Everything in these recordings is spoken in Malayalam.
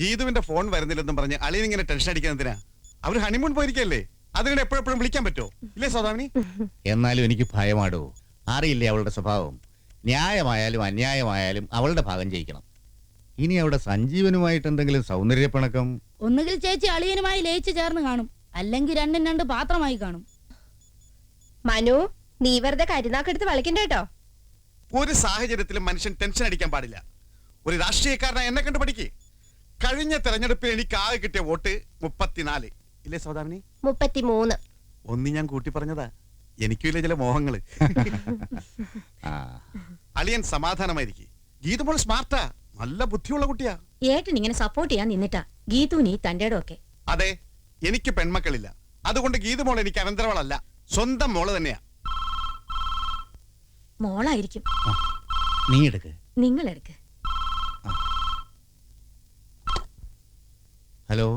ഗീതുവിന്റെ ഫോൺ വരുന്നില്ലെന്നും പറഞ്ഞ് അളിയൻ ഇങ്ങനെ ടെൻഷൻ അടിക്കുന്നതിനാ? അവര് ഹണിമൂൺ പോയിരിക്കല്ലേ, അതിനിടെ എപ്പോഴെപ്പോഴും വിളിക്കാൻ പറ്റുമോ? ഇല്ലേ സൗദാമിനി? എന്നാലും എനിക്ക് ഭയമാടോ. അറിയില്ലേ അവളുടെ സ്വഭാവം. ന്യായമായാലും അന്യായമായാലും അവളുടെ ഭാഗം ജയിക്കണം. ഇനി അവിടെ സഞ്ജീവനുമായിട്ട് എന്തെങ്കിലും സൗന്ദര്യപ്പിണക്കം? ഒന്നുകിൽ ചേച്ചി അളിയനുമായി ലയിച്ചു ചേർന്ന് കാണും, അല്ലെങ്കിൽ രണ്ടും രണ്ട് പാത്രമായി കാണും. മനു, നീ വെറുതെ കരുനാക്കെടുത്ത് വിളിക്കണ്ട കേട്ടോ. ഒരു സാഹചര്യത്തിലും മനുഷ്യൻ ടെൻഷൻ അടിക്കാൻ പാടില്ല. ഒരു രാഷ്ട്രീയക്കാരനെ എന്നെ കണ്ടു പഠിക്കേ. കഴിഞ്ഞ തെരഞ്ഞെടുപ്പിൽ എനിക്ക് ആകെ കിട്ടിയ വോട്ട് 34. ഇല്ലേ സൗദാമിനി? 33. ഒന്ന് ഞാൻ കൂട്ടി പറഞ്ഞതാ. എനിക്കില്ലേ ചില മോഹങ്ങള്. അളിയൻ സമാധാനമായിരിക്കും. ഗീതുമോൾ സ്മാർട്ടാ, നല്ല ബുദ്ധിയുള്ള കുട്ടിയാ. ഏട്ടൻ ഇങ്ങനെ സപ്പോർട്ട് ചെയ്യാൻ നിന്നിട്ടാ ഗീതുവിന് തന്റെ ഒക്കെ. അതെ, എനിക്ക് പെൺമക്കളില്ല. അതുകൊണ്ട് ഗീതുമോൾ എനിക്ക് അനന്തരവളല്ല, സ്വന്തം മോള് തന്നെയാ. മോളായിരിക്കും. നീ എടുക്ക്. നിങ്ങൾ എടുക്ക്. ഹലോ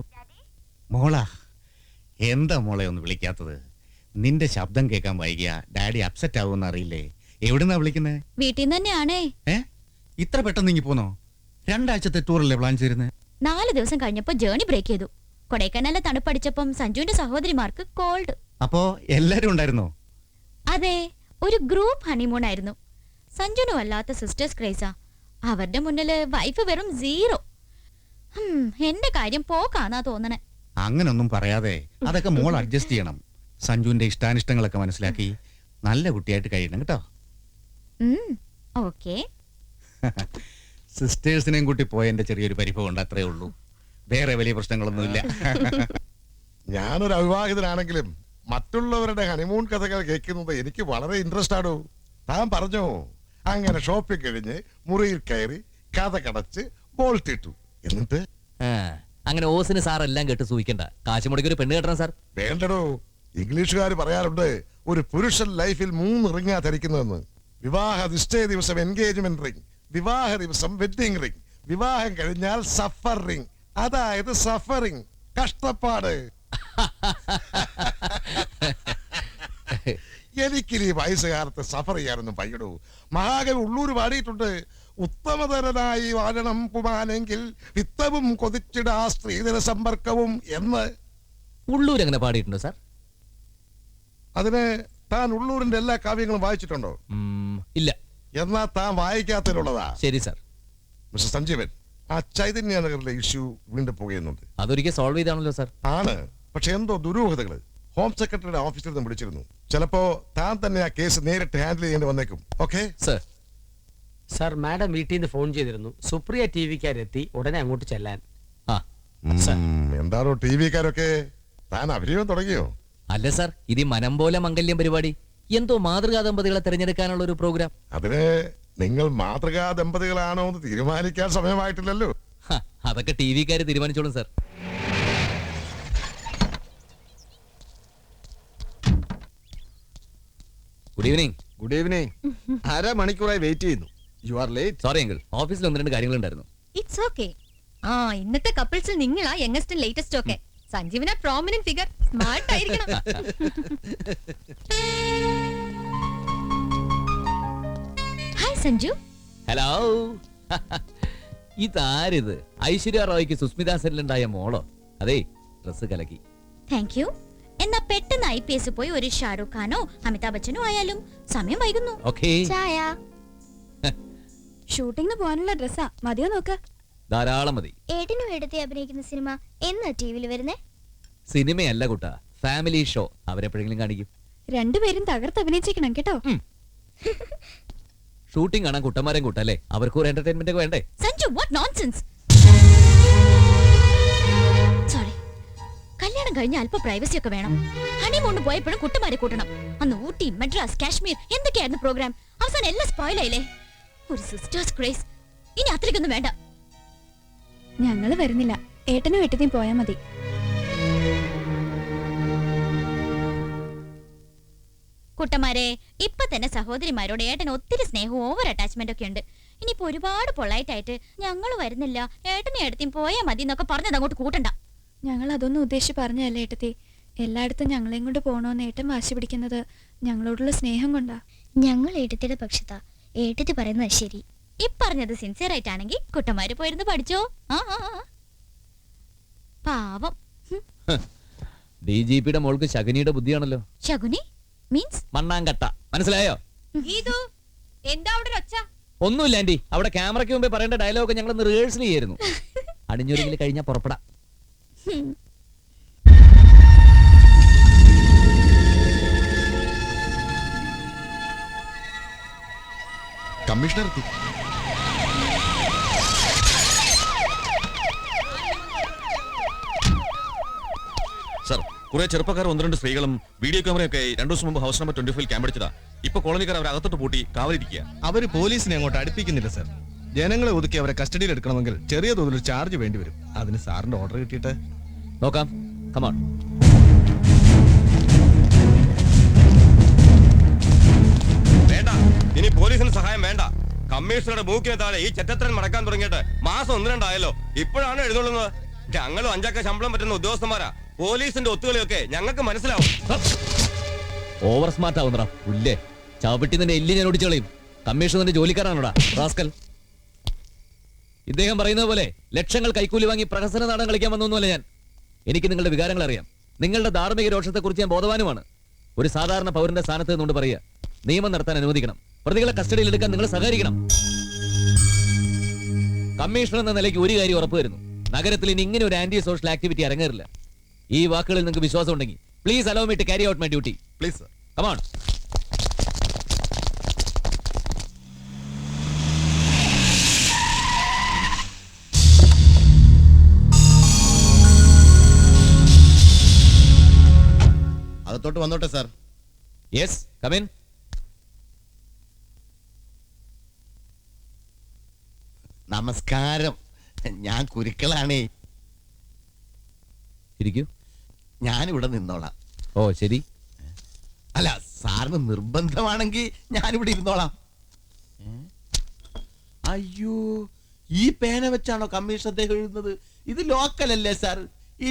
മോളാ, എന്താ മോളെ ഒന്ന് വിളിക്കാത്തത്? നിന്റെ ശബ്ദം കേൾക്കാൻ വൈകിയ ഡാഡി അപ്സെറ്റ് ആവുമെന്ന് അറിയില്ലേ? എവിടുന്നാ വിളിക്കുന്നേ? വീട്ടിൽ നിന്ന് തന്നെയാണേ. ഇത്ര പെട്ടെന്ന് ഇങ്ങി പോന്നോ? 2 ആഴ്ചത്തെ ടൂറല്ലേ പ്ലാൻ ചെയ്തിരുന്നത്? 4 ദിവസം കഴിഞ്ഞപ്പോ ജേണി ബ്രേക്ക് ചെയ്തു. കൊടൈക്കനാലിലെ തണുപ്പടിച്ചപ്പം സഞ്ജുവിന്റെ സഹോദരിമാർക്ക് കോൾഡ്. അപ്പോ എല്ലാരും ഉണ്ടായിരുന്നോ? അതെ, ഒരു ഗ്രൂപ്പ് ഹണിമൂൺ ആയിരുന്നു. സഞ്ജുനും അല്ലാത്ത സിസ്റ്റേഴ്സ് ക്രേസാ. അവരുടെ മുന്നില് വൈഫ് വെറും 0. എന്റെ കാര്യം പോക്കാന്നാ തോന്നണേ. അങ്ങനൊന്നും പറയാതെ അതൊക്കെ മോൾ അഡ്ജസ്റ്റ് ചെയ്യണം. സഞ്ജുവിന്റെ ഇഷ്ടാനിഷ്ടങ്ങളൊക്കെ മനസ്സിലാക്കി നല്ല കുട്ടിയായിട്ട് കഴിയണം കേട്ടോ. ഓക്കേ. സിസ്റ്റേഴ്സിനെയും കൂട്ടി പോയ എന്റെ ചെറിയൊരു പരിഭവം ഉണ്ട്, അത്രേ ഉള്ളൂ. വേറെ വലിയ പ്രശ്നങ്ങളൊന്നുമില്ല. ഞാനൊരു അവിവാഹിതനാണെങ്കിലും മറ്റുള്ളവരുടെ ഹണിമൂൺ കഥകൾ കേൾക്കുന്നത് എനിക്ക് വളരെ ഇൻട്രസ്റ്റ് ആണോ. താൻ പറഞ്ഞോ, അങ്ങനെ ഷോപ്പിംഗ് കഴിഞ്ഞ് മുറിയിൽ കയറി കഥ കടച്ച് ബോൾട്ടിട്ടു. എന്നിട്ട് അങ്ങനെ ഓസിന് സാർ എല്ലാം കേട്ട് സൂഹിക്കണ്ട. കാശ് മുടക്കി ഒരു പെണ്ണ് കെട്ടണം സാർ. വേണ്ടടോ, ഇംഗ്ലീഷുകാർ പറയാറുണ്ട് ഒരു പുരുഷൻ ലൈഫിൽ 3 റിങ്ങാ ധരിക്കുന്നതെന്ന്. വിവാഹ നിശ്ചയ ദിവസം എൻഗേജ്മെന്റ് റിംഗ്, വിവാഹ ദിവസം വെഡിങ് റിംഗ്, വിവാഹം കഴിഞ്ഞാൽ സഫർ റിംഗ്, അതായത് സഫറിംഗ്, കഷ്ടപ്പാട്. എനിക്കിനി വയസ്സുകാലത്ത് സഫർ ചെയ്യാനൊന്നും പയ്യടൂ. മഹാകവി ഉള്ളൂര് പാടിയിട്ടുണ്ട്, ഉത്തമതരനായി വാഴണം പുമാനെങ്കിൽ വിത്തവും കൊതിച്ചിടാ സ്ത്രീധന സമ്പർക്കവും എന്ന്. ഉള്ളൂർ അങ്ങനെ പാടിയിട്ടുണ്ടോ സാർ? അതിന് താൻ ഉള്ളൂരിന്റെ എല്ലാ കാവ്യങ്ങളും വായിച്ചിട്ടുണ്ടോ? ഇല്ല. എന്നാ താൻ വായിക്കാത്തതിലുള്ളതാ. ശരി സാർ. മിസ്റ്റർ സഞ്ജീവൻ, ആ ചൈതന്യ നഗറിലെ ഇഷ്യൂ വീണ്ടും പോകുന്നുണ്ട്. അതൊരിക്കൽ സോൾവ് ചെയ്താണല്ലോ സാർ. ആണ്, പക്ഷെ എന്തോ ദുരൂഹതകള്. ഹോം സെക്രട്ടറിയുടെ ഓഫീസിൽ നിന്ന് വിളിച്ചിരുന്നു. ചിലപ്പോ താൻ തന്നെ ആ കേസ് നേരിട്ട് ഹാൻഡിൽ ചെയ്യേണ്ടി വന്നേക്കും. Okay sir. സാർ, മാഡം വീട്ടിൽ നിന്ന് ഫോൺ ചെയ്തിരുന്നു. സുപ്രിയ ടിവിക്കാരെത്തി, ഉടനെ അങ്ങോട്ട് ചെല്ലാൻ. എന്താണോ ടിവിക്കാരൊക്കെ? താൻ അഭിനയം തുടങ്ങിയോ? അല്ല സാർ, ഇത് മനം പോലെ മംഗല്യം പരിപാടി, എന്തോ മാതൃകാ ദമ്പതികളെ തിരഞ്ഞെടുക്കാനുള്ള ഒരു പ്രോഗ്രാം. അതിന് നിങ്ങൾ മാതൃകാ ദമ്പതികളാണോ എന്ന് തീരുമാനിക്കാൻ സമയമായിട്ടില്ലല്ലോ. അതൊക്കെ ടിവിക്കാര് തീരുമാനിച്ചോളും sir. Good evening. Good evening. 1/2 മണിക്കൂറായി വെയിറ്റ് ചെയ്യുന്നു. You are late. Sorry uncle, ഓഫീസിൽ 1-2 കാര്യങ്ങളുണ്ടായിരുന്നു. It's okay. ഇന്നത്തെ കപ്പിൾസിൽ നിങ്ങളാ യങ്ങസ്റ്റും ലേറ്റസ്റ്റും ഒക്കെ. സഞ്ജീവന പ്രോമിനന്റ് ഫിഗർ, സ്മാർട്ട് ആയിരിക്കണം. ഹായ് സഞ്ജു. ഹലോ. ഇതാരിത്? ഐശ്വര്യ റോയ്ക്ക് സുസ്മിതാ സെല്ലുണ്ടായ മോളോ? അതെ, ഡ്രസ് കലക്കി. Thank you. എന്നാ പെട്ടെന്ന് IPS പോയി ഒരു ഷാരൂഖ് ഖാനോ അമിതാഭ് ബച്ചനോ ആയാലും. സമയം വൈകുന്നു. ചായ. ഷൂട്ടിങ്ങിന് പോകാനുള്ള ഡ്രസ്സാ, മതിയോ നോക്ക? ധാരാളം മതി. ഏട്ടനും എടുത്ത് അഭിനയിക്കുന്ന സിനിമ എന്നാ ടിവിയിൽ വരുന്നേ? സിനിമയല്ല കുട്ടാ, ഫാമിലി ഷോ. അവരെപ്പോഴെങ്കിലും കാണിക്കും. രണ്ടുപേരും തകർത്ത് അഭിനയിച്ചേക്കണം കേട്ടോ. ഷൂട്ടിംഗ് കാണാൻ കുട്ടന്മാരെയും കൂട്ടല്ലേ, അവർക്ക് ഒരു എന്റർടൈൻമെന്റ് ഒക്കെ വേണ്ടേ? Sanju, what nonsense. സോറി. കല്യാണം കഴിഞ്ഞ അല്പ പ്രൈവസി ഒക്കെ വേണം. ഹണിമൂൺ പോയപ്പോഴും കുട്ടന്മാരെ കൂട്ടണം. അന്ന് ഊട്ടി, മദ്രാസ്, കാശ്മീർ എന്തൊക്കെയായിരുന്നു പ്രോഗ്രാം. അവസാനം എല്ലാം സ്പോയിൽ ആയില്ലേ. ഒരു സിസ്റ്റേഴ്സ് ക്രേസ്. ഇനി അത്രയ്ക്കൊന്നും വേണ്ട. ഞങ്ങള് വരുന്നില്ല, ഏട്ടനും ഏട്ടനെയും പോയാ മതി. കുട്ടന്മാരെ, ഇപ്പൊ തന്നെ സഹോദരിമാരോട് ഏട്ടന് ഒത്തിരി സ്നേഹവും ഓവർ അറ്റാച്ച്മെന്റ് ഒക്കെ ഉണ്ട്. ഇനിയിപ്പോ ഒരുപാട് പൊളൈറ്റായിട്ട് ഞങ്ങൾ വരുന്നില്ല, ഏട്ടനും ഏട്ടത്തിയും പോയാ മതി എന്നൊക്കെ പറഞ്ഞത് അങ്ങോട്ട് കൂട്ടണ്ട. ഞങ്ങൾ അതൊന്നും ഉദ്ദേശിച്ച് പറഞ്ഞല്ലേ ഏട്ടത്തി. എല്ലായിടത്തും ഞങ്ങളെയും കൊണ്ട് പോണോന്ന് ഏട്ടൻ വാശി പിടിക്കുന്നത് ഞങ്ങളോടുള്ള സ്നേഹം കൊണ്ടാ. ഞങ്ങൾ ഏട്ടത്തിയുടെ പക്ഷത്താ. ഏട്ടത്തി പറയുന്നത് ശരി. ഇപ്പറഞ്ഞത് സിൻസിയർ ആയിട്ടാണെങ്കിൽ കുട്ടന്മാര് പോയിരുന്നു പഠിച്ചോ. DGP-യുടെ മോൾക്ക് ശകുനിയുടെ ബുദ്ധിയാണല്ലോ. ശകുനി മീൻസ് മണ്ണാങ്കട്ട മനസ്സിലായോ? ഗീതു, എന്താ അവിടെ ഒരു ഒച്ച? ഒന്നുമില്ല ആന്റി, അവിടെ ക്യാമറയ്ക്ക് മുമ്പേ പറയേണ്ട ഡയലോഗ് ഞങ്ങൾ ഒന്ന് റിഹേഴ്സൽ ചെയ്യായിരുന്നു. അടിഞ്ഞൊരുങ്ങിൽ കഴിഞ്ഞാൽ പുറപ്പെടാം. കമ്മീഷണർ എത്തി. സർ, കുറെ ചെറുപ്പക്കാർ 1-2 സ്ത്രീകളും വീഡിയോ ക്യാമറയൊക്കെ 2 ദിവസം മുമ്പ് ഹൗസ് നമ്പർ 25 ക്യാമ്പടിച്ചതാ. ഇപ്പൊ കോളനിക്കാർ അവരെ അകത്തോട്ട് പൂട്ടി കാവലിരിക്കുക. അവര് പോലീസിനെ അങ്ങോട്ട് അടുപ്പിക്കുന്നില്ല സർ. ജനങ്ങളെ ഒതുക്കി അവരെ കസ്റ്റഡിയിൽ എടുക്കണമെങ്കിൽ ചെറിയ തോതിൽ ഒരു ചാർജ് വേണ്ടി വരും. അതിന് സാറിന്റെ ഓർഡർ കിട്ടിയിട്ട് നോക്കാം. കമോൺ. വേണ്ട, ഇനി പോലീസിന് സഹായം വേണ്ട. കമ്മീഷണറുടെ മൂക്കിന് താഴെ ഈ ചെറ്റത്തരൻ മടക്കാൻ തുടങ്ങിയിട്ട് മാസം 1-2 ആയല്ലോ. ഇപ്പോഴാണ് എഴുതുള്ളത്. ഞങ്ങളും 5 ശമ്പളം പറ്റുന്ന ഉദ്യോഗസ്ഥന്മാരാ. പോലീസിന്റെ ഒത്തുകളിയൊക്കെ ഞങ്ങൾക്ക് മനസ്സിലാവും. ഓവർ സ്മാർട്ട് ആവുന്നടാ പുല്ലേ. ചവിട്ടി നിന്റെ എല്ലി ഞാൻ ഓടിച്ചു കളയും. കമ്മീഷണറിന്റെ ജോലിക്കാരാണോടാ റാസ്കൽ. ഇദ്ദേഹം പറയുന്നത് പോലെ ലക്ഷങ്ങൾ കൈക്കൂലി വാങ്ങി പ്രഹസന നാടകം കളിക്കാൻ വന്നൊന്നുമല്ല ഞാൻ. എനിക്ക് നിങ്ങളുടെ വികാരങ്ങൾ അറിയാം. നിങ്ങളുടെ ധാർമ്മിക രോഷത്തെക്കുറിച്ച് ഞാൻ ബോധവാനുമാണ്. ഒരു സാധാരണ പൗരന്റെ സ്ഥാനത്ത് നിന്നുകൊണ്ട് പറയുക, നിയമം നടത്താൻ അനുവദിക്കണം, പ്രതികളെ കസ്റ്റഡിയിൽ എടുക്കാൻ നിങ്ങൾ സഹകരിക്കണം. കമ്മീഷണർ എന്ന നിലയ്ക്ക് ഒരു കാര്യം ഉറപ്പുവരുന്നു, നഗരത്തിൽ ഇനി ഇങ്ങനെ ഒരു ആന്റി സോഷ്യൽ ആക്ടിവിറ്റി അരങ്ങേറില്ല. ഈ വാക്കുകളിൽ നിങ്ങൾക്ക് വിശ്വാസം ഉണ്ടെങ്കിൽ please allow me to carry out my duty. Please sir. Come on. അകത്തോട്ട് വന്നോട്ടെ സാർ. Yes, come in. നമസ്കാരം. ഞാൻ കുരുക്കളാണേ. ഇരിക്കൂ. ഞാനിവിടെ നിന്നോളാം. ഓ ശരി. അല്ല, സാറിന് നിർബന്ധമാണെങ്കിൽ ഞാനിവിടെ ഇരുന്നോളാം. അയ്യോ, ഈ പേന വെച്ചാണോ കമ്മീഷൻ അദ്ദേഹം എഴുതുന്നത്? ഇത് ലോക്കൽ അല്ലേ sir?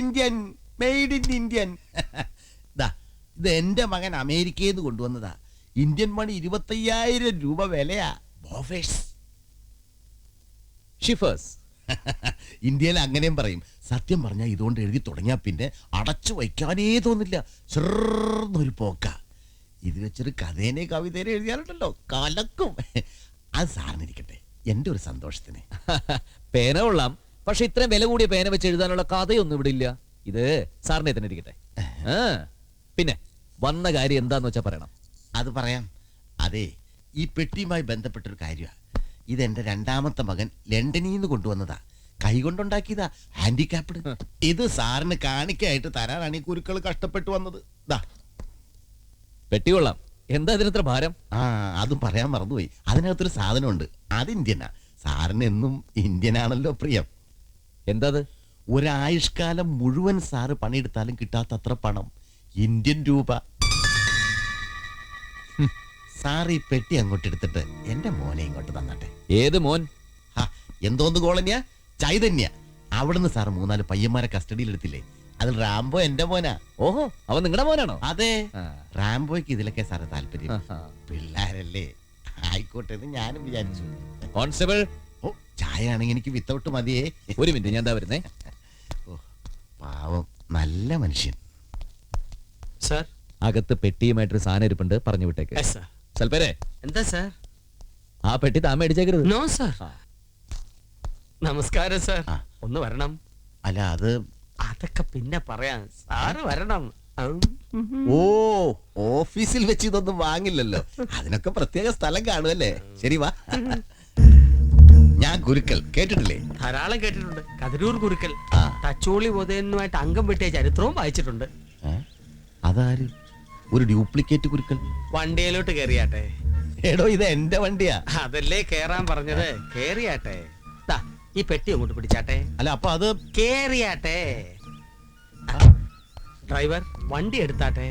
Indian, made in Indian. ഇത് എന്റെ മകൻ അമേരിക്കയിൽ നിന്ന് കൊണ്ടുവന്നതാ. ഇന്ത്യൻ മണി 25,000 രൂപ വിലയാ. ബോഫേഴ്സ്. ഷിഫേഴ്സ്. ഇന്ത്യയിൽ അങ്ങനെയും പറയും. സത്യം പറഞ്ഞാൽ ഇതുകൊണ്ട് എഴുതി തുടങ്ങിയാൽ പിന്നെ അടച്ചു വയ്ക്കാനേ തോന്നില്ല. ചെറുന്നൊരു പോക്ക. ഇത് വെച്ചൊരു കഥേനെ കവിതേനെ എഴുതിയാലുണ്ടല്ലോ കലക്കും. അത് സാറിനിരിക്കട്ടെ, എൻ്റെ ഒരു സന്തോഷത്തിന്. പേന കൊള്ളാം, പക്ഷെ ഇത്രയും വില കൂടിയ പേന വെച്ച് എഴുതാനുള്ള കഥയൊന്നും ഇവിടെ ഇല്ല. ഇത് സാറിനെ തന്നെ ഇരിക്കട്ടെ. പിന്നെ വന്ന കാര്യം എന്താന്ന് വെച്ചാ പറയണം. അത് പറയാം. അതെ, ഈ പെട്ടിയുമായി ബന്ധപ്പെട്ടൊരു കാര്യമാണ്. ഇതെന്റെ 2ാമത്തെ മകൻ ലണ്ടനിൽ നിന്ന് കൊണ്ടുവന്നതാ. കൈകൊണ്ടുണ്ടാക്കിയതാ, ഹാൻഡിക്യാപ്ഡ്. ഇത് സാറിന് കാണിക്കായിട്ട് തരാനാണ് ഈ കുരുക്കൾ കഷ്ടപ്പെട്ടു വന്നത്. പെട്ടി കൊള്ളാം. എന്താ ഇതിനത്ര ഭാരം? അതും പറയാൻ മറന്നുപോയി. അതിനകത്തൊരു സാധനമുണ്ട്. അത് ഇന്ത്യനാ. സാറിന് എന്നും ഇന്ത്യനാണല്ലോ പ്രിയം. എന്താ അത്? ഒരായുഷ്കാലം മുഴുവൻ സാറ് പണിയെടുത്താലും കിട്ടാത്തത്ര പണം. ഇന്ത്യൻ രൂപ. സാർ ഈ പെട്ടി അങ്ങോട്ട് എടുത്തിട്ട് എന്റെ മോനെ ഇങ്ങോട്ട് തന്നട്ടെ. ഏത് മോൻ? എന്തോന്ന് കോളനിയാ? ചൈതന്യ. അവിടുന്ന് സാർ 3-4 പയ്യന്മാരെ കസ്റ്റഡിയിൽ എടുത്തില്ലേ? അതിൽ റാംബോ എന്റെ മോനാ. ഓഹോ, അവൻ നിങ്ങളുടെ മോനാണോ? അതെ. റാംബോയ്ക്ക് ഇതിലൊക്കെ സാറ് താല്പര്യം. പിള്ളേരല്ലേ, ആയിക്കോട്ടെ എന്ന് ഞാനും വിചാരിച്ചു. കോൺസ്റ്റബിൾ. ഓ, ചായ ആണെങ്കിൽ എനിക്ക് വിത്തൗട്ട് മതിയേ. ഒരു മിനിറ്റ്, ഞാൻ എന്താ വരുന്നേ. ഓ, പാവം നല്ല മനുഷ്യൻ. സാർ, അകത്ത് പെട്ടിയുമായിട്ടൊരു സാധനം ഇരിപ്പുണ്ട്, പറഞ്ഞു വിട്ടേക്ക്. സൽപ്പേരെ, എന്താ സാർ? ആ പെട്ടി താൻ മേടിച്ചേക്കരുത്. No sir. നമസ്കാരം സാർ. ഒന്ന് വരണം. അല്ല, അതൊക്കെ പിന്നെ പറയാം. സാറ് വരണം. ഓ, ഓഫീസിൽ വെച്ച് ഇതൊന്നും വാങ്ങില്ലല്ലോ. അതിനൊക്കെ പ്രത്യേക സ്ഥലം കാണുമല്ലേ? ശരി, വാ. ഞാൻ ഗുരുക്കൽ കേട്ടിട്ടില്ലേ? ധാരാളം കേട്ടിട്ടുണ്ട്. കതിരൂർ ഗുരുക്കൽ. തച്ചോളി ഉദയനുമായിട്ട് അംഗം വെട്ടിയ ചരിത്രവും വായിച്ചിട്ടുണ്ട്. അതാര്? ഒരു ഡ്യൂപ്ലിക്കേറ്റ് കുരുക്കൽ. വണ്ടിയിലോട്ട് കേറിയാട്ടെ. എടോ, ഇത് എന്റെ വണ്ടിയാ. അതല്ലേ കേറാൻ പറഞ്ഞത്. കേറിയാട്ടെ. ഈ പെട്ടി അങ്ങോട്ട് പിടിച്ചാട്ടെ. അല്ല, അപ്പൊ അത് കേറിയാട്ടെ. ഡ്രൈവർ, വണ്ടി എടുത്താട്ടെ.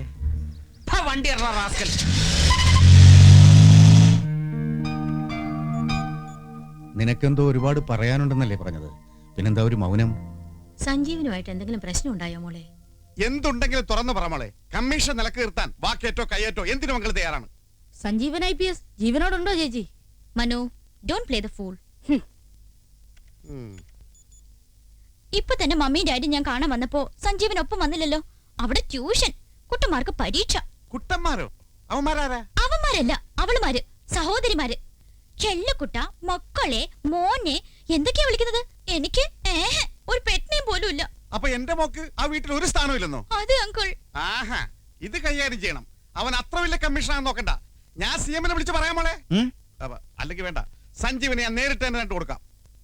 വണ്ടി റാസ്കൽ. നിനക്കെന്തോ ഒരുപാട് പറയാനുണ്ടെന്നല്ലേ പറഞ്ഞത്? പിന്നെന്താ ഒരു മൗനം? സഞ്ജീവനുമായിട്ട് എന്തെങ്കിലും പ്രശ്നം ഉണ്ടായോ മോളെ? എന്തുണ്ടെങ്കിലും തുറന്നു പറ മോളെ. കമ്മീഷൻ നിലക്ക് നിർത്താൻ വാക്കേറ്റോ കയ്യേറ്റോ എന്തിനു മംഗൾ തയ്യാറാണ്. സഞ്ജീവൻ IPS ജീവനോടുണ്ടോ ചേച്ചി? Manu, don't play the fool. ഇപ്പൊ തന്നെ മമ്മിയും ഡാഡിയും ഞാൻ കാണാൻ വന്നപ്പോ സഞ്ജീവനൊപ്പം വന്നില്ലല്ലോ. അവിടെ ട്യൂഷൻ, കുട്ടന്മാർക്ക് പരീക്ഷ. കുട്ടന്മാരോ? അവന്മാരാരാ? അവന്മാരല്ല, അവളുമാര്, സഹോദരിമാര്. ചെല്ലക്കുട്ട, മക്കളെ, മോനെ എന്തൊക്കെയാ വിളിക്കുന്നത്? എനിക്ക് ഒരു പെറ്റിനെയും പോലും ഇല്ല. അപ്പൊ എന്റെ മോക്ക് ആ വീട്ടിൽ ഒരു സ്ഥാനം ഇല്ലെന്നോ? അതെ അങ്കിൾ. ആഹാ, ഇത് കൈകാര്യം ചെയ്യണം. അവൻ അത്ര വലിയ കമ്മീഷനാണെന്ന് നോക്കണ്ട. ഞാൻ CM വിളിച്ച് പറയാൻ മോളെ. അല്ലെങ്കിൽ വേണ്ട, സഞ്ജീവനെ ഞാൻ നേരിട്ട് തന്നെ കണ്ടു കൊടുക്കാം.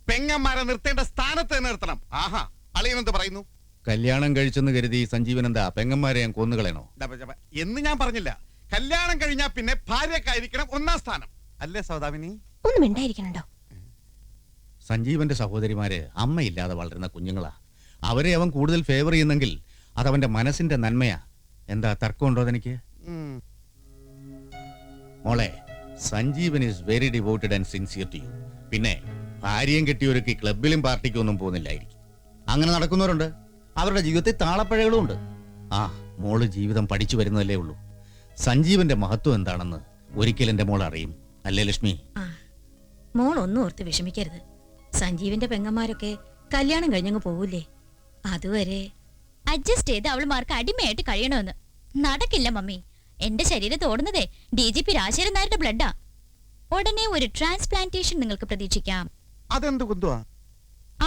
പെങ്ങന്മാരെ നിർത്തേണ്ട സ്ഥാനത്ത് തന്നെ നിർത്തണം. ആഹാ, അളിയനെന്ത് പറയുന്നു? കല്യാണം കഴിച്ചെന്ന് കരുതി സഞ്ജീവൻ എന്താ പെങ്ങന്മാരെ ഞാൻ കൊന്നുകളയണോ എന്ന് ഞാൻ പറഞ്ഞില്ല. കല്യാണം കഴിഞ്ഞാൽ പിന്നെ ഭാര്യക്കായിരിക്കണം ഒന്നാം സ്ഥാനം, അല്ലേ സൗദാമിനി? ഒന്നും ഉണ്ടായിരിക്കണോ? സഞ്ജീവന്റെ സഹോദരിമാര് അമ്മയില്ലാതെ വളരുന്ന കുഞ്ഞുങ്ങളാ. അവരെ അവൻ കൂടുതൽ ഫേവർ ചെയ്യുന്നെങ്കിൽ അതവന്റെ മനസ്സിന്റെ നന്മയാ. എന്താ തർക്കമുണ്ടോ അതെനിക്ക്? മോളെ, Sanjeevan is very devoted and sincere to you. പിന്നെ ഭാര്യയും കെട്ടിയൊരുക്കി ക്ലബിലും പാർട്ടിക്കും ഒന്നും പോകുന്നില്ലായിരിക്കും. അങ്ങനെ നടക്കുന്നവരുണ്ട്. അവരുടെ ജീവിതത്തിൽ താളപ്പഴകളും ഉണ്ട്. ആ, മോള് ജീവിതം പഠിച്ചു വരുന്നതല്ലേ ഉള്ളൂ. സഞ്ജീവന്റെ മഹത്വം എന്താണെന്ന് ഒരിക്കൽ എന്റെ മോൾ അറിയും, അല്ലേ ലക്ഷ്മി? മോൾ ഒന്നും ഓർത്ത് വിഷമിക്കരുത്. സഞ്ജീവിന്റെ പെങ്ങന്മാരൊക്കെ കല്യാണം കഴിഞ്ഞങ്ങ് പോവൂലേ, അതുവരെ അഡ്ജസ്റ്റ് ചെയ്ത് അവളുമാർക്ക് അടിമയായിട്ട് കഴിയണമെന്ന്. നടക്കില്ല മമ്മി. എന്റെ ശരീരത്ത് ഓടുന്നതേ DGP രാജശേഖരൻ നായരുടെ ബ്ലഡാ. ഉടനെ ഒരു ട്രാൻസ്പ്ലാന്റേഷൻ നിങ്ങൾക്ക് പ്രതീക്ഷിക്കാം. അതെന്ത് കുന്തുവാ?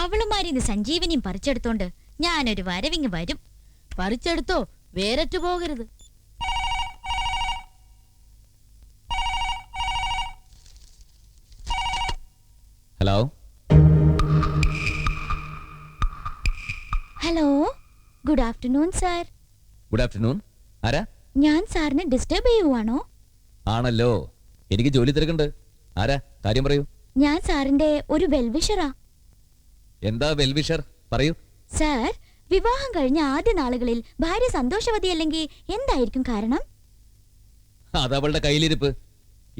അവളുമാരിന്ന് സഞ്ജീവനിയും പറിച്ചെടുത്തോണ്ട് ഞാനൊരു വരവിങ് വരും. പറിച്ചെടുത്തോ, വേരറ്റു പോകരുത്. Hello hello, good afternoon sir. Good afternoon. ആരാ? ഞാൻ സാറിനെ ഡിസ്റ്റർബ് ചെയ്യുവാണോ? ആണല്ലോ, എനിക്ക് ജോലി തിരക്കുണ്ട്. ആരാ? കാര്യം പറയൂ. ഞാൻ സാറിന്റെ ഒരു വെൽവിഷറാ. എന്താ വെൽവിഷർ? പറയൂ. സാർ, വിവാഹം കഴിഞ്ഞ ആദ്യ നാളുകളിൽ ഭാര്യ സന്തോഷവതിയല്ലെങ്കിൽ എന്തായിരിക്കും കാരണം? അതവളുടെ കയ്യിലിരിപ്പ്.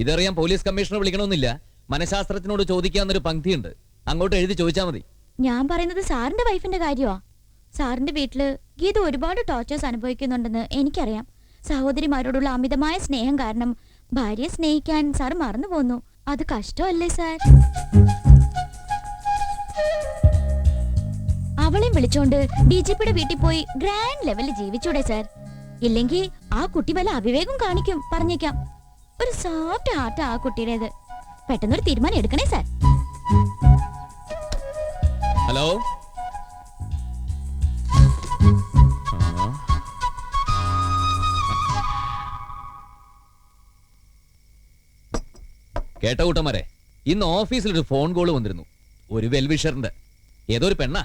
ഇതറിയാൻ പോലീസ് കമ്മീഷണർ വിളിക്കണമെന്നില്ല. മനഃശാസ്ത്രത്തിനോട് ചോദിക്കാന്നൊരു പങ്ക്തിയുണ്ട്, അങ്ങോട്ട് എഴുതി ചോദിച്ചാൽ മതി. ഞാൻ പറയുന്നത് സാറിന്റെ വൈഫിന്റെ കാര്യമാ. സാറിന്റെ വീട്ടില് ഗീത ഒരുപാട് ടോർച്ചേഴ്സ് അനുഭവിക്കുന്നുണ്ടെന്ന് എനിക്കറിയാം. സഹോദരിമാരോടുള്ള അമിതമായ സ്നേഹം കാരണം ഭാര്യയെ സ്നേഹിക്കാൻ സാർ മറന്നു പോന്നു. അത് കഷ്ടമല്ലേ സാർ? അവളെയും വിളിച്ചോണ്ട് DGPയുടെ വീട്ടിൽ പോയി ഗ്രാൻഡ് ലെവലിൽ ജീവിച്ചൂടെ സാർ? ഇല്ലെങ്കിൽ ആ കുട്ടി വല്ല അവിവേകം കാണിക്കും, പറഞ്ഞേക്കാം. ഒരു സോഫ്റ്റ് ഹാർട്ട് ആ കുട്ടിയുടേത്. പെട്ടെന്നൊരു തീരുമാനം എടുക്കണേ സാർ. ഹലോ. കേട്ട കൂട്ടന്മാരെ, ഇന്ന് ഓഫീസിൽ ഒരു ഫോൺ കോള് വന്നിരുന്നു. ഒരു വെൽവിഷറിന്റെ. ഏതോ ഒരു പെണ്ണ,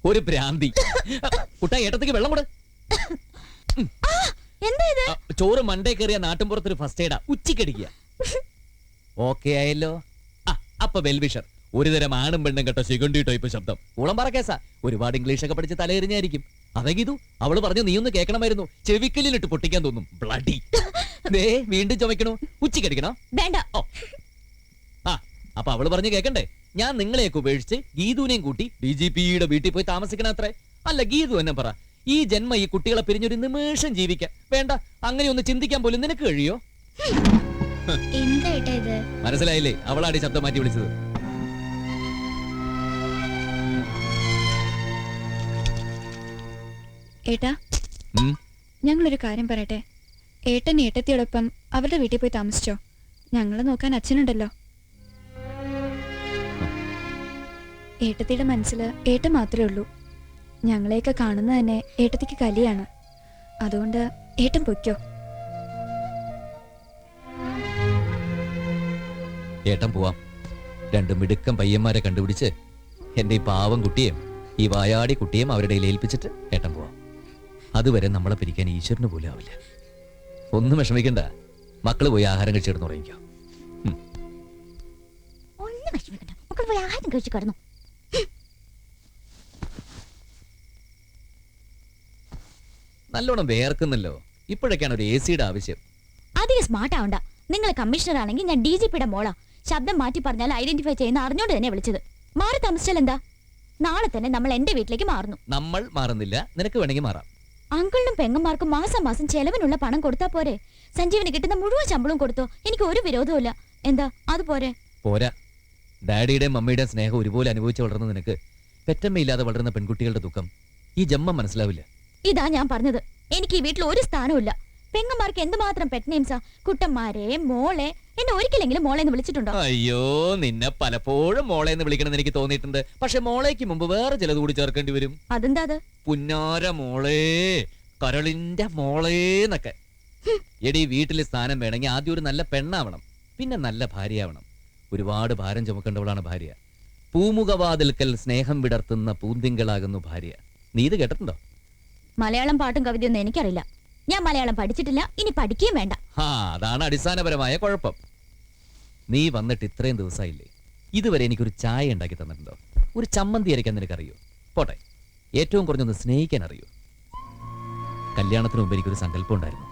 ഒരു ഭ്രാന്തി. കുട്ടാ, ഏട്ടത്തേക്ക് വെള്ളം കൂടെ. ചോറ് മണ്ടേ കയറിയ നാട്ടിൻപുറത്തൊരു ഫസ്റ്റ് എയ്ഡാ, ഉച്ചക്കടിക്കുക. ഓക്കെ ആയല്ലോ. അപ്പൊ വെൽവിഷർ ഒരുതരം ആണും പെണ്ണും കേട്ടോ ശിഖണ്ഡി ടൈപ്പ് ശബ്ദം. ഉളംപറ കേസാ. ഒരുപാട് ഇംഗ്ലീഷൊക്കെ പഠിച്ച് തലയെറിഞ്ഞായിരിക്കും. അതെങ്കിതു അവള് പറഞ്ഞു നീ ഒന്ന് കേൾക്കണമായിരുന്നു. ചെവിക്കല്ലിലിട്ട് പൊട്ടിക്കാൻ തോന്നും. ബ്ലഡി. ദേ വീണ്ടും ചുമക്കണോ? ഉച്ചക്കടിക്കണോ? വേണ്ട. ഓ, അപ്പൊ അവള് പറഞ്ഞു കേക്കണ്ടേ? ഞാൻ നിങ്ങളെയൊക്കെ ഉപേക്ഷിച്ച് ഗീതുവിനെയും കൂട്ടി DGPയുടെ വീട്ടിൽ പോയി താമസിക്കണ അത്രേ. അല്ല, ഗീതു എന്നെ പറ, ഈ ജന്മ ഈ കുട്ടികളെ പിരിഞ്ഞൊരു നിമിഷം ജീവിക്കാൻ വേണ്ട, അങ്ങനെ ഒന്ന് ചിന്തിക്കാൻ പോലും നിനക്ക് കഴിയോ? മനസ്സിലായില്ലേ? അവളാടി ശബ്ദം മാറ്റി വിളിച്ചത്. ഏട്ടാ, ഞങ്ങളൊരു കാര്യം പറയട്ടെ. ഏട്ടൻ ഏട്ടത്തിയോടൊപ്പം അവരുടെ വീട്ടിൽ പോയി താമസിച്ചോ? ഞങ്ങളെ നോക്കാൻ അച്ഛനുണ്ടല്ലോ. ഏട്ടത്തിയുടെ മനസ്സിൽ ഏട്ടൻ മാത്രമേ ഉള്ളൂ. ഞങ്ങളെയൊക്കെ കാണുന്നത് തന്നെ ഏട്ടത്തിക്ക് കലിയാണ്. അതുകൊണ്ട് ഏട്ടൻ പൊയ്ക്കോ. ഏട്ടൻ പോവാം. രണ്ട് മിടുക്കം പയ്യന്മാരെ കണ്ടുപിടിച്ച് എന്റെ ഈ പാവം കുട്ടിയെയും ഈ വായാടി കുട്ടിയെയും അവരുടെ ഏൽപ്പിച്ചിട്ട് ഏട്ടൻ പോവാം. അതുവരെ നമ്മളെ പിരിക്കാൻ ഈശ്വരന് പോലും ആവില്ല. ഒന്നും വിഷമിക്കണ്ട, മക്കള് പോയി ആഹാരം കഴിച്ചു കിടന്നു തുടങ്ങിക്കോ. നല്ലോണം വേർക്കുന്നല്ലോ. ഇപ്പോഴൊക്കെയാണ് ഒരു AC-യുടെ ആവശ്യം. അധികം സ്മാർട്ട് ആവണ്ട. നിങ്ങൾ കമ്മീഷണർ ആണെങ്കിൽ ഞാൻ DGPയുടെ മോളാ. ശബ്ദം മാറ്റി പറഞ്ഞാൽ ഐഡന്റിഫൈ ചെയ്യുന്ന അറിഞ്ഞോണ്ട് തന്നെ വിളിച്ചത്. മാറി താമസിച്ചാൽ എന്താ? നാളെ തന്നെ നമ്മൾ എന്റെ വീട്ടിലേക്ക് മാറുന്നു. നമ്മൾ മാറുന്നില്ല, നിനക്ക് വേണമെങ്കിൽ മാറാം. അങ്കിളിനും പെങ്ങന്മാർക്കും മാസം മാസം ചെലവിനുള്ള പണം കൊടുത്താ പോരെ? സഞ്ജീവിന് കിട്ടുന്ന മുഴുവൻ ശമ്പളവും കൊടുത്തോ, എനിക്ക് ഒരു വിരോധവും എന്താ അത് പോരെ? പോരാ. ഡാഡിയുടെയും മമ്മിയുടെയും സ്നേഹം ഒരുപോലെ അനുഭവിച്ചു വളർന്ന നിനക്ക് പെറ്റമ്മയില്ലാതെ വളരുന്ന പെൺകുട്ടികളുടെ ദുഃഖം ഈ ജന്മം മനസ്സിലാവില്ല. ഇതാ ഞാൻ പറഞ്ഞത്, എനിക്ക് ഈ വീട്ടിൽ ഒരു സ്ഥാനവുമില്ല. പെങ്ങന്മാർക്ക് എന്തുമാത്രം പെറ്റ് നെയിംസാ. കുട്ടന്മാരെ, മോളെ. എന്നെ ഒരിക്കലെങ്കിലും മോളെ എന്ന് വിളിച്ചിട്ടുണ്ടോ? അയ്യോ, നിന്നെ പലപ്പോഴും മോളെ എന്ന് വിളിക്കണമെന്ന് എനിക്ക് തോന്നിയിട്ടുണ്ട്. പക്ഷെ മോളേക്ക് മുമ്പ് വേറെ ചിലത് കൂടി ചേർക്കേണ്ടി വരും. അതെന്താ അത്? പുന്നാര മോളേ, കരളിന്റെ മോളേന്നൊക്കെ. എടി, വീട്ടിൽ സ്ഥാനം വേണമെങ്കിൽ ആദ്യം ഒരു നല്ല പെണ്ണാവണം, പിന്നെ നല്ല ഭാര്യയാവണം. ഒരുപാട് ഭാരം ചുമക്കേണ്ടവളാണ് ഭാര്യ. പൂമുഖവാതിൽക്കൽ സ്നേഹം വിടർത്തുന്ന പൂന്തിങ്കളാകുന്നു ഭാര്യ. നീ ഇത് കേട്ടിട്ടുണ്ടോ? മലയാളം പാട്ടും കവിതയൊന്നും എനിക്കറിയില്ല. ഞാൻ മലയാളം പഠിച്ചിട്ടില്ല, ഇനി പഠിക്കുകയും വേണ്ട. അതാണ് അടിസ്ഥാനപരമായ കുഴപ്പം. നീ വന്നിട്ട് ഇത്രയും ദിവസമായില്ലേ, ഇതുവരെ എനിക്കൊരു ചായ ഉണ്ടാക്കി തന്നിട്ടുണ്ടോ? ഒരു ചമ്മന്തി അരയ്ക്കാൻ നിനക്കറിയോ? പോട്ടെ, ഏറ്റവും കുറഞ്ഞൊന്ന് സ്നേഹിക്കാൻ അറിയോ? കല്യാണത്തിന് മുമ്പ് എനിക്കൊരു സങ്കല്പം ഉണ്ടായിരുന്നു.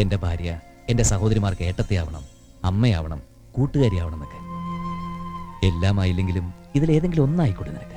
എന്റെ ഭാര്യ എന്റെ സഹോദരിമാർക്ക് ഏട്ടത്തെയാവണം, അമ്മയാവണം, കൂട്ടുകാരിയാവണം എന്നൊക്കെ. എല്ലാം ആയില്ലെങ്കിലും ഇതിലേതെങ്കിലും ഒന്നായിക്കോട്ടെ നിനക്ക്.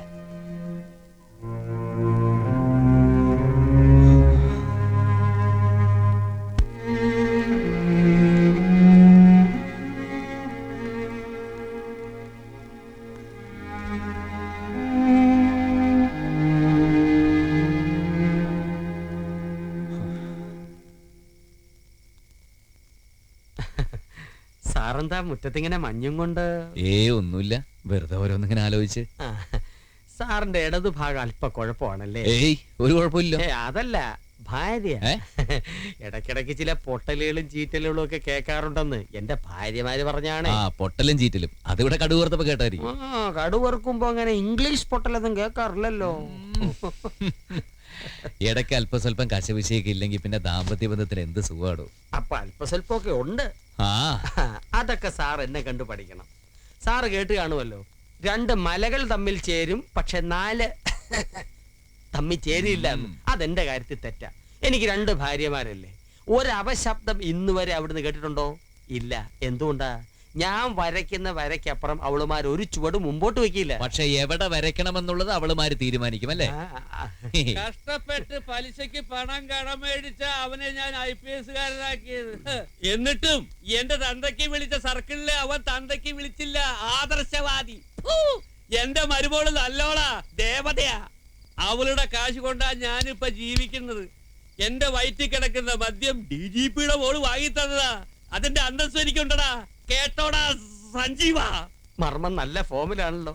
സാറെന്താ മുറ്റത്തിങ്ങനെ മഞ്ഞും കൊണ്ട്? ഒന്നുമില്ല, വെറുതെ ഓരോന്നിങ്ങനെ ആലോചിച്ച്. സാറിന്റെ ഇടതു ഭാഗം അല്പ കുഴപ്പമാണല്ലേ? ഒരു കുഴപ്പമില്ല. അതല്ല, ഭാര്യ ഇടയ്ക്കിടയ്ക്ക് ചില പൊട്ടലുകളും ചീറ്റലുകളും ഒക്കെ കേൾക്കാറുണ്ടെന്ന് എന്റെ ഭാര്യമാര് പറഞ്ഞാണ്. പൊട്ടലും ചീറ്റലും അതിവിടെ കടുവറുത്തപ്പോ കേട്ടായിരിക്കും. കടുവറുക്കുമ്പോ അങ്ങനെ ഇംഗ്ലീഷ് പൊട്ടലൊന്നും കേൾക്കാറില്ലല്ലോ. ഇടയ്ക്ക് അല്പസ്വല്പം കശവിശയൊക്കെ ഇല്ലെങ്കിൽ പിന്നെ ദാമ്പത്യ ബന്ധത്തിന് എന്ത് സുഖമാണോ? അപ്പൊ അല്പസ്വല്പമൊക്കെ ഉണ്ട്. അതൊക്കെ സാർ എന്നെ കണ്ടു പഠിക്കണം. സാറ് കേട്ട് കാണുമല്ലോ, 2 മലകൾ തമ്മിൽ ചേരും, പക്ഷെ 4 തമ്മിൽ ചേരില്ല. അതെന്റെ കാര്യത്തിൽ തെറ്റാ. എനിക്ക് 2 ഭാര്യമാരല്ലേ. ഒരപശബ്ദം ഇന്നുവരെ അവിടുന്ന് കേട്ടിട്ടുണ്ടോ? ഇല്ല. എന്തുകൊണ്ടാ? ഞാൻ വരയ്ക്കുന്ന വരയ്ക്കപ്പുറം അവളുമാർ ഒരു ചുവട് മുമ്പോട്ട് വെക്കില്ല. പക്ഷെ എവിടെ വരയ്ക്കണമെന്നുള്ളത് അവളുമാര് തീരുമാനിക്കും അല്ലേ? കഷ്ടപ്പെട്ട് പലിശക്ക് പണം കടമേടിച്ച അവനെ ഞാൻ IPS കാരനാക്കിയത്. എന്നിട്ടും എന്റെ തന്തയ്ക്ക് വിളിച്ച സർക്കിളില് അവൻ തന്തയ്ക്ക് വിളിച്ചില്ല. ആദർശവാദി. എന്റെ മരുമോള് നല്ലോളാ, ദേവതയാ. അവളുടെ കാശ് കൊണ്ടാ ഞാനിപ്പൊ ജീവിക്കുന്നത്. എന്റെ വയറ്റിൽ കിടക്കുന്ന മദ്യം DGPയുടെ മോള് വാങ്ങി തന്നതാ. അതിന്റെ അന്തസ്സ് എനിക്കുണ്ടടാ. കേട്ടോടാ സഞ്ജീവ. മർമ്മം നല്ല ഫോമിലാണല്ലോ.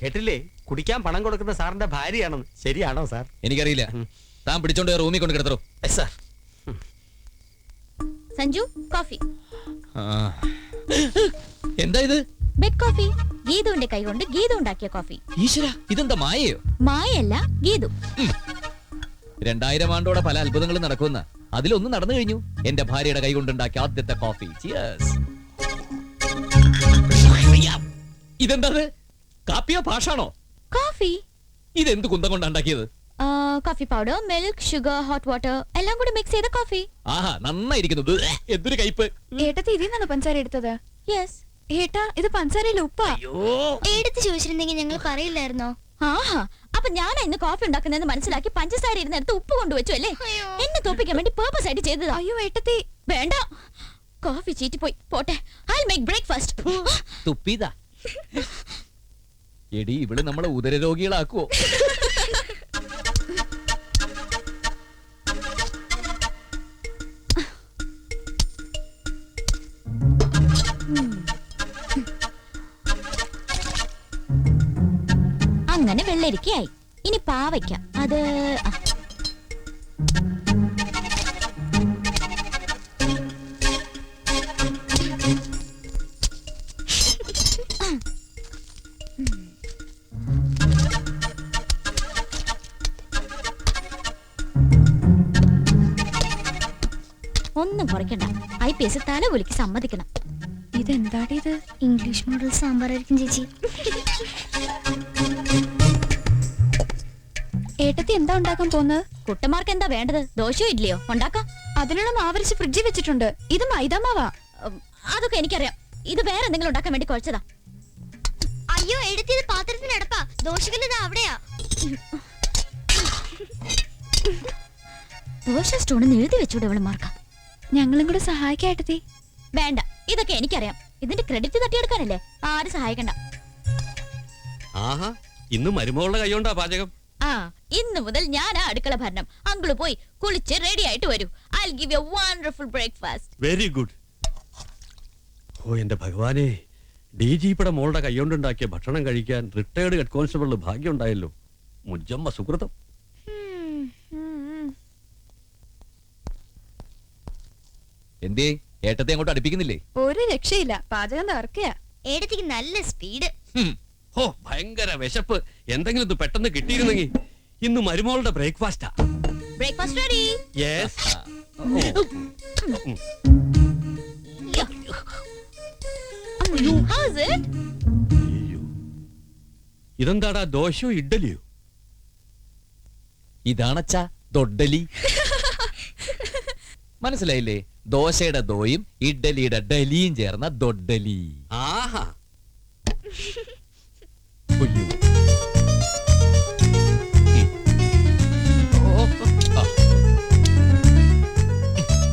കേട്ടില്ലേ, കുടിക്കാൻ പണം കൊടുക്കുന്ന സാറിന്റെ ഭാര്യയാണെന്ന്. ശരിയാണോ സാർ? എനിക്കറിയില്ല. താൻ പിടിച്ചോണ്ട് റൂമിൽ കൊണ്ട് കിടത്തോ. സാർ. സഞ്ജു, കോഫി. എന്താ ഇത്? Bed coffee. ഗീതുവിന്റെ കൈ കൊണ്ട് ഗീതു ഉണ്ടാക്കിയ കോഫി. ഈശ്വര, ഇതെന്താ മായയോ? മായല്ല, ഗീതു. 2000 ആണ്ടോടെ പല അത്ഭുതങ്ങളും നടക്കുന്ന അതിലൊന്നും നടന്നു കഴിഞ്ഞു. എന്റെ ഭാര്യയുടെ കൈ കൊണ്ടുണ്ടാക്കിയ ആദ്യത്തെ കോഫി. ഇതെന്താ? കാപ്പിയോ ഭാഷാണോ? കോഫി. ഇതെന്ത് കുന്തം കൊണ്ടാ ഉണ്ടാക്കിയത്? Coffee powder, milk, sugar, hot water എല്ലാം കൂടി മിക്സ് ചെയ്ത കോഫി. ആഹാ, നന്നായിരിക്കുന്നു. എന്തൊരു കയ്പ്. ഏട്ടത്തി ഇതിൽ നിന്നാണ് പഞ്ചസാര എടുത്തത്? യെസ്. ഏട്ടാ, ഇത് പഞ്ചസാരയിൽ ഉപ്പാ. എടുത്ത് ചോദിച്ചിരുന്നെങ്കിൽ ഞങ്ങൾ പറയില്ലായിരുന്നോ? ആഹാ, അപ്പൊ ഞാനാ ഇന്ന് കോഫി ഉണ്ടാക്കുന്നതെന്ന് മനസ്സിലാക്കി പഞ്ചസാര ഇരുന്നെടുത്ത് ഉപ്പ് കൊണ്ടുവച്ചു അല്ലേ? എന്നെ തോപ്പിക്കാൻ വേണ്ടി പേർപ്പസ് ആയിട്ട് ചെയ്തതാ. അയ്യോ ഏട്ടത്തി, വേണ്ട. കോഫി ചീറ്റിപ്പോയി. പോട്ടെ, I'll make breakfast. തുപ്പിതാ. എടി, ഇവിടെ നമ്മളെ ഉദരരോഗികളാക്കുവോ? അങ്ങനെ വെള്ളരിക്കയായി. ഇനി പാവയ്ക്ക. അത് ഒന്നും കുറയ്ക്കണ്ട. IPS തലകുലിക്ക് സമ്മതിക്കണം. ഇതെന്താടി ഇത്? ഇംഗ്ലീഷ് മോഡൽ സാമ്പാറായിരിക്കും ചേച്ചി. ഏട്ടത്തി എന്താ ഉണ്ടാക്കാൻ പോകുന്നത്? കുട്ടന്മാർക്ക് എന്താ വേണ്ടത്? ദോശയോ ഇഡ്ലിയോ ഉണ്ടാക്കാം. അതിനുള്ള മാവരിച്ച് ഫ്രിഡ്ജിൽ വെച്ചിട്ടുണ്ട്. ഇത് മൈദാമാവാ. അതൊക്കെ എനിക്കറിയാം. ഇത് വേറെ എന്തെങ്കിലും ഉണ്ടാക്കാൻ വേണ്ടി കുഴച്ചതാ. അയ്യോ, എടുത്തത് പാത്രത്തിനടപ്പാ. ദോശകല്ല് അവിടെയാ. ദോശ സ്റ്റോണെന്ന് എഴുതി വെച്ചൂടെ ഇവളുമാർക്ക്? ഞങ്ങളും കൂടെ സഹായിക്കേട്ടത്തി. വേണ്ട, ഇതൊക്കെ എനിക്കറിയാം. ഇതിന്റെ ക്രെഡിറ്റ് തട്ടിയെടുക്കാനല്ലേ. ആരും സഹായിക്കണ്ട. ആഹാ, ഇന്ന് മരുമകളുടെ കൈകൊണ്ടാ പാചകം. ആ ഇന്ന് മുതൽ ഞാനാ അടുക്കള ഭരണം. അങ്കിള് പോയി കുളിച്ച് റെഡി ആയിട്ട് വരൂ. I will give you a wonderful breakfast. Very good. ഓ എന്റെ ഭഗവാനെ, DGPയുടെ മോളുടെ കൈകൊണ്ടുണ്ടാക്കിയ ഭക്ഷണം കഴിക്കാൻ റിട്ടയർഡ് ഹെഡ് കോൺസ്റ്റബിളിന് ഭാഗ്യം ഉണ്ടായല്ലോ. മുജമ്മ സുഹൃതം. എന്തേ ഏട്ടത്തെ അങ്ങോട്ട് അടുപ്പിക്കുന്നില്ലേ? ഒരു രക്ഷയില്ല, പാചകം തകർക്കയാ. ഏടത്തേക്ക് നല്ല സ്പീഡ്. ഓ ഭയങ്കര വിശപ്പ്. എന്തെങ്കിലും ഇത് പെട്ടെന്ന് കിട്ടിയിരുന്നെങ്കിൽ. ഇന്ന് മരുമകളുടെ ബ്രേക്ക്ഫാസ്റ്റാ. Breakfast ready. Yes. How is it? ഇതെന്താടാ, ദോശയോ ഇഡ്ഡലിയോ? ഇതാണച്ചാ ദൊഡ്ഡലി. മനസ്സിലായില്ലേ? ദോശയുടെ ദോയും ഇഡ്ഡലിയുടെ ഡലിയും ചേർന്ന ദൊഡ്ഡലി. ആഹാ. ഉയ്യോ.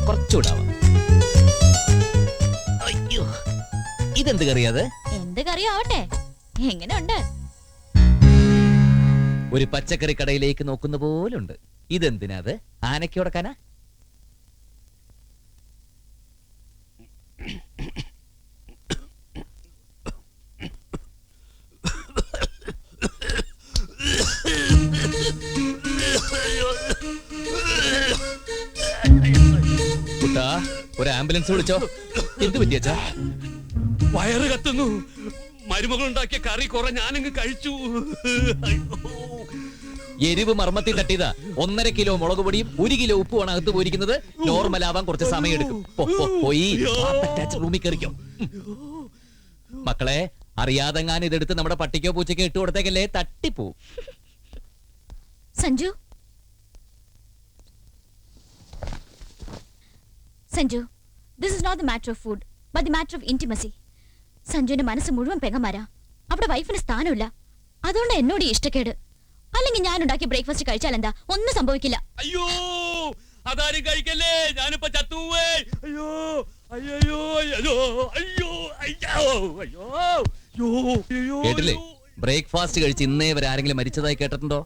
കുറച്ചുകൂടാവാ. അയ്യോ, ഇതെന്ത് കറിയാത്? എന്ത് കറിയോ ആവട്ടെ. എങ്ങനെയുണ്ട്? ഒരു പച്ചക്കറി കടയിലേക്ക് നോക്കുന്ന പോലുണ്ട്. ഇതെന്തിനാത്? ആനയ്ക്ക് ഉടക്കാനാ? കുട്ടാ, ഒരു ആംബുലൻസ് വിളിച്ചോ. എന്ത് പറ്റിയച്ചാ? വയറ് കത്തുന്നു. മരുമകൾ ഉണ്ടാക്കിയ കറി കുറെ ഞാനങ്ങ് കഴിച്ചു. എരിവ് മർമ്മത്തിൽ തട്ടിയതാ. 1.5 കിലോ മുളക് പൊടിയും 1 കിലോ ഉപ്പുമാണ് അകത്ത് പോയിരിക്കുന്നത്. നോർമൽ ആവാൻ കുറച്ച് സമയം എടുക്കും. പോയി റൂമിൽ കയറിക്കോ. മക്കളെ, അറിയാതെങ്ങാൻ ഇതെടുത്ത് നമ്മുടെ പട്ടിക്കോ പൂച്ചയ്ക്കോ ഇട്ട് കൊടുത്തേക്കല്ലേ, തട്ടിപ്പോവും. Sanju, Sanju, this is not the matter of food, but the matter of intimacy. സഞ്ജുവിന്റെ മനസ്സ് മുഴുവൻ പെങ്ങന്മാരാ. അവിടെ വൈഫിന് സ്ഥാനമില്ല. അതുകൊണ്ട് എന്നോട് ഇഷ്ടക്കേട്. അല്ലെങ്കിൽ ഞാൻ ഉണ്ടാക്കിയ ബ്രേക്ക്ഫാസ്റ്റ് കഴിച്ചാൽ എന്താ? ഒന്നും സംഭവിക്കില്ല. അയ്യോ, അതാരും കഴിക്കല്ലേ, ഞാനിപ്പോ ചത്തുവേ. അയ്യോ അയ്യോ അയ്യോ അയ്യോ അയ്യോ അയ്യോ. കേട്ടില്ലേ? ബ്രേക്ക്ഫാസ്റ്റ് കഴിച്ച് ഇന്നേ വരെ ആരെങ്കിലും മരിച്ചതായി കേട്ടിട്ടുണ്ടോ?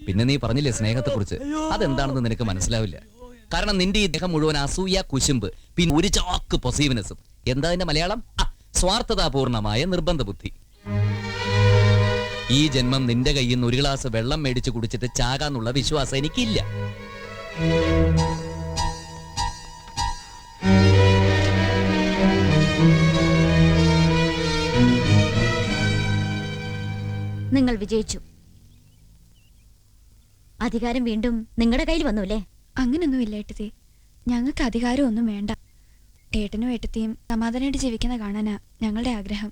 പിന്നെ നീ പറഞ്ഞില്ലേ സ്നേഹത്തെ കുറിച്ച്, അതെന്താണെന്ന് നിനക്ക് മനസ്സിലാവില്ല. കാരണം നിന്റെ ഈ ദേഹം മുഴുവൻ അസൂയ, കുശുമ്പ്, പിന്നെ ഒരു ചാക്ക് പൊസീവ്നെസ്സും. എന്താ അതിന്റെ മലയാളം? സ്വാർത്ഥതാപൂർണമായ നിർബന്ധ ബുദ്ധി. ഈ ജന്മം നിന്റെ കയ്യിൽ നിന്ന് ഒരു ഗ്ലാസ് വെള്ളം മേടിച്ച് കുടിച്ചിട്ട് ചാകാന്നുള്ള വിശ്വാസം എനിക്കില്ല. നിങ്ങൾ വിജയിച്ചു. അധികാരം വീണ്ടും നിങ്ങളുടെ കയ്യിൽ വന്നു അല്ലേ? അങ്ങനൊന്നുമില്ല ഏട്ടത്തി. ഞങ്ങൾക്ക് അധികാരം ഒന്നും വേണ്ട. ഏട്ടനും ഏട്ടത്തിയും സമാധാനമായിട്ട് ജീവിക്കുന്ന കാണാനാ ഞങ്ങളുടെ ആഗ്രഹം.